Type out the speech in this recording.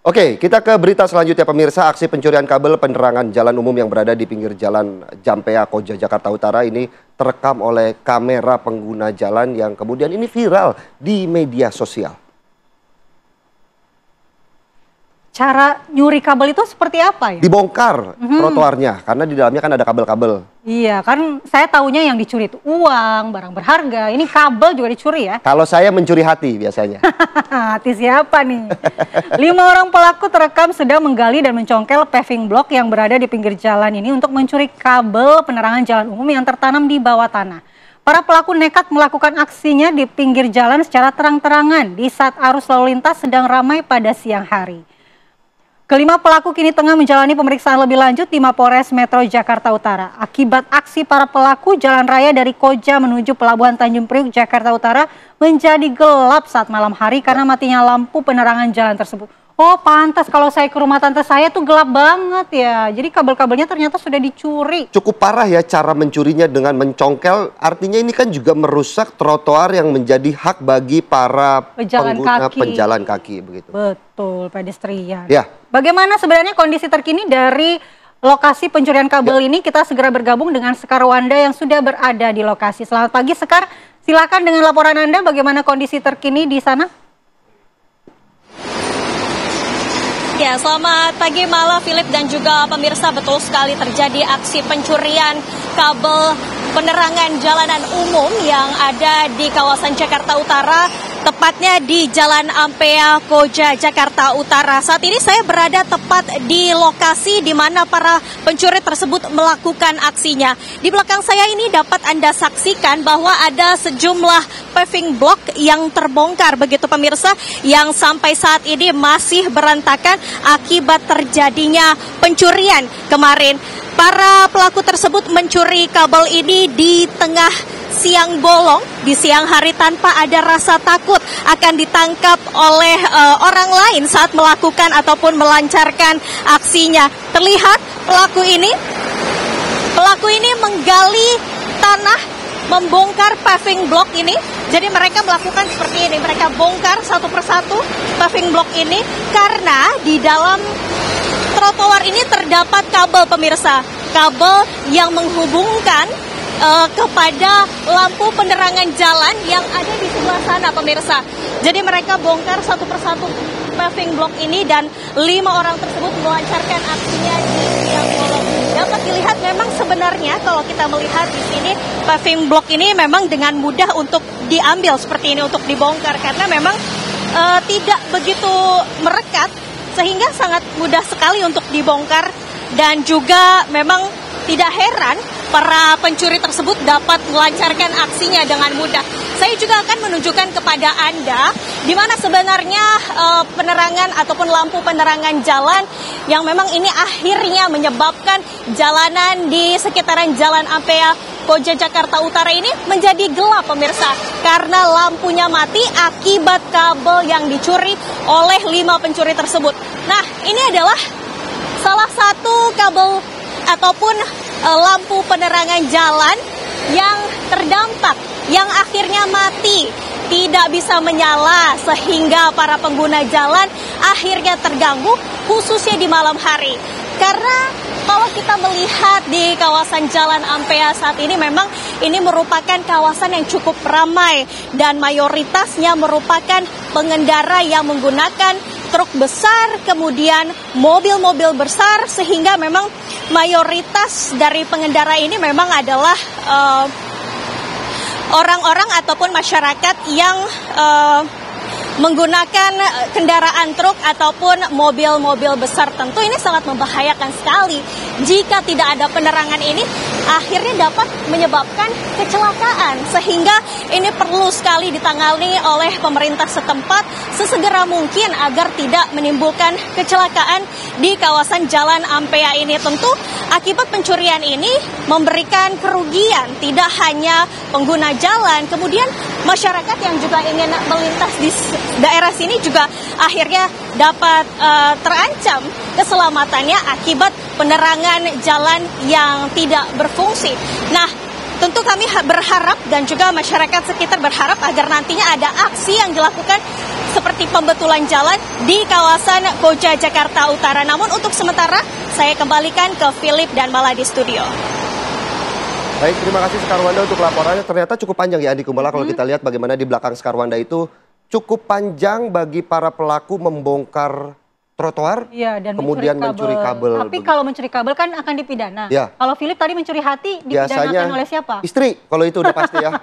Oke, kita ke berita selanjutnya pemirsa. Aksi pencurian kabel penerangan jalan umum yang berada di pinggir jalan Jampea Koja Jakarta Utara ini terekam oleh kamera pengguna jalan yang kemudian ini viral di media sosial. Cara nyuri kabel itu seperti apa ya? Dibongkar trotoarnya karena di dalamnya kan ada kabel-kabel. Iya, kan saya taunya yang dicuri itu uang, barang berharga. Ini kabel juga dicuri ya? Kalau saya mencuri hati biasanya. Hati siapa nih? 5 orang pelaku terekam sedang menggali dan mencongkel paving block yang berada di pinggir jalan ini untuk mencuri kabel penerangan jalan umum yang tertanam di bawah tanah. Para pelaku nekat melakukan aksinya di pinggir jalan secara terang-terangan di saat arus lalu lintas sedang ramai pada siang hari. Kelima pelaku kini tengah menjalani pemeriksaan lebih lanjut di Mapolres Metro Jakarta Utara. Akibat aksi para pelaku, jalan raya dari Koja menuju Pelabuhan Tanjung Priuk, Jakarta Utara menjadi gelap saat malam hari karena matinya lampu penerangan jalan tersebut. Oh pantas kalau saya ke rumah tante saya tuh gelap banget ya. Jadi kabel-kabelnya ternyata sudah dicuri. Cukup parah ya cara mencurinya dengan mencongkel. Artinya ini kan juga merusak trotoar yang menjadi hak bagi para pengguna pejalan kaki begitu. Betul, pedestrian. Ya. Bagaimana sebenarnya kondisi terkini dari lokasi pencurian kabel ini? Kita segera bergabung dengan Sekar Wanda yang sudah berada di lokasi. Selamat pagi Sekar, silakan dengan laporan Anda bagaimana kondisi terkini di sana? Ya, selamat pagi Mala, Philip dan juga pemirsa. Betul sekali terjadi aksi pencurian kabel penerangan jalanan umum yang ada di kawasan Jakarta Utara, tepatnya di Jalan Ampea Koja Jakarta Utara. Saat ini saya berada tepat di lokasi di mana para pencuri tersebut melakukan aksinya. Di belakang saya ini dapat Anda saksikan bahwa ada sejumlah paving block yang terbongkar begitu pemirsa, yang sampai saat ini masih berantakan akibat terjadinya pencurian kemarin. Para pelaku tersebut mencuri kabel ini di tengah siang bolong, di siang hari tanpa ada rasa takut akan ditangkap oleh orang lain saat melakukan ataupun melancarkan aksinya. Terlihat pelaku ini menggali tanah, membongkar paving block ini. Jadi mereka melakukan seperti ini, mereka bongkar satu persatu paving block ini karena di dalam trotoar ini terdapat kabel pemirsa, kabel yang menghubungkan kepada lampu penerangan jalan yang ada di sebelah sana pemirsa. Jadi mereka bongkar satu persatu paving block ini dan 5 orang tersebut melancarkan aksinya di siang bolong. Dapat dilihat memang sebenarnya kalau kita melihat di sini paving block ini memang dengan mudah untuk diambil seperti ini, untuk dibongkar karena memang tidak begitu merekat sehingga sangat mudah sekali untuk dibongkar dan juga memang tidak heran para pencuri tersebut dapat melancarkan aksinya dengan mudah. Saya juga akan menunjukkan kepada Anda di mana sebenarnya penerangan ataupun lampu penerangan jalan yang memang ini akhirnya menyebabkan jalanan di sekitaran Jalan Ampea Koja Jakarta Utara ini menjadi gelap pemirsa karena lampunya mati akibat kabel yang dicuri oleh 5 pencuri tersebut. Nah, ini adalah salah satu kabel ataupun lampu penerangan jalan yang terdampak, yang akhirnya mati, tidak bisa menyala sehingga para pengguna jalan akhirnya terganggu khususnya di malam hari. Karena kalau kita melihat di kawasan Jalan Ampea saat ini memang ini merupakan kawasan yang cukup ramai dan mayoritasnya merupakan pengendara yang menggunakan truk besar, kemudian mobil-mobil besar sehingga memang mayoritas dari pengendara ini memang adalah orang-orang ataupun masyarakat yang menggunakan kendaraan truk ataupun mobil-mobil besar. Tentu ini sangat membahayakan sekali jika tidak ada penerangan ini, akhirnya dapat menyebabkan kecelakaan sehingga ini perlu sekali ditangani oleh pemerintah setempat sesegera mungkin agar tidak menimbulkan kecelakaan di kawasan Jalan Ampea ini. Tentu akibat pencurian ini memberikan kerugian tidak hanya pengguna jalan, kemudian masyarakat yang juga ingin melintas di daerah sini juga akhirnya dapat terancam keselamatannya akibat penerangan jalan yang tidak berfungsi. Nah, tentu kami berharap dan juga masyarakat sekitar berharap agar nantinya ada aksi yang dilakukan seperti pembetulan jalan di kawasan Koja Jakarta Utara. Namun untuk sementara saya kembalikan ke Philip dan Mala di studio. Baik, terima kasih Sekarwanda untuk laporannya. Ternyata cukup panjang ya Andi Kumbala kalau kita lihat bagaimana di belakang Sekarwanda itu cukup panjang bagi para pelaku membongkar trotoar, Iya, dan kemudian mencuri kabel. Tapi kalau mencuri kabel kan akan dipidana. Ya. Kalau Philip tadi mencuri hati, dipidanakan Biasanya oleh siapa? istri, kalau itu udah pasti ya.